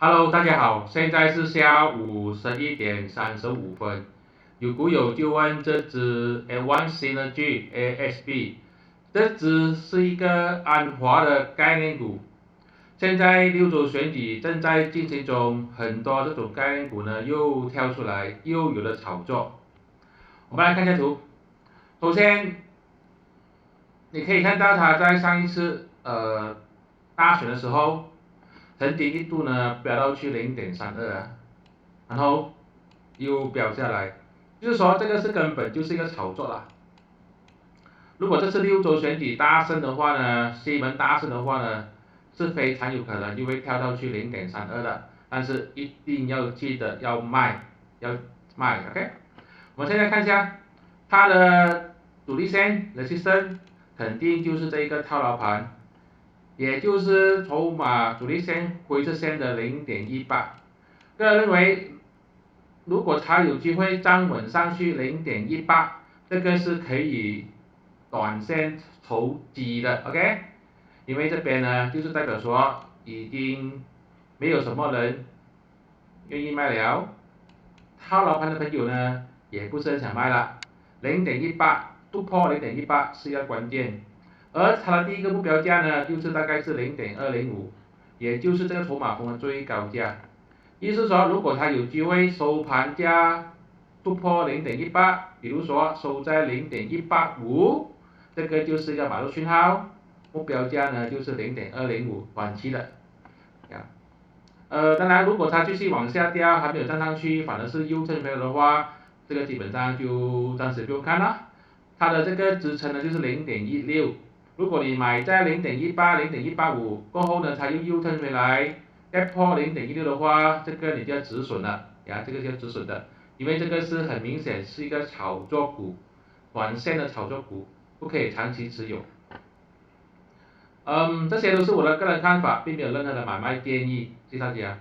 Hello，大家好，现在是下午11点35分。有股友就问这只 A1 Synergy ASB，这只是一个安华的概念股。现在6州选举正在进行中，很多这种概念股呢又跳出来，又有了炒作。我们来看一下图，首先你可以看到它在上一次大选的时候。曾经一度呢飙到去0.32啊，然后又飙下来，就是说这个是根本就是一个炒作啦。如果这次6州选举大胜的话呢，西门大胜的话呢，是非常有可能就会跳到去0.32的，但是一定要记得要卖，OK。我们现在看一下它的主力线 resistance 肯定就是这一个套牢盘。也就是筹码主力线灰色线的0.18，个人认为，如果它有机会站稳上去0.18，这个是可以短线投机的 ，OK？因为这边呢，就是代表说已经没有什么人愿意卖了，套牢盘的朋友呢，也不是很想卖了，0.18突破0.18是一个关键。而它的第一个目标价呢，就是大概是0.205，也就是这个筹码峰的最高价。意思说，如果它有机会收盘价突破0.18，比如说收在0.185，这个就是一个买入讯号。目标价呢就是0.205，短期的。当然，如果它继续往下掉，还没有站上去，反而是右侧没有的话，这个基本上就暂时不用看了。它的这个支撑呢就是0.16，如果你买在0.18、0.185过后呢，它又右turn回来，再破0.16的话，这个你就要止损了，这个就要止损的，因为这个是很明显是一个炒作股，短线的炒作股，不可以长期持有。这些都是我的个人看法，并没有任何的买卖建议，谢谢大家。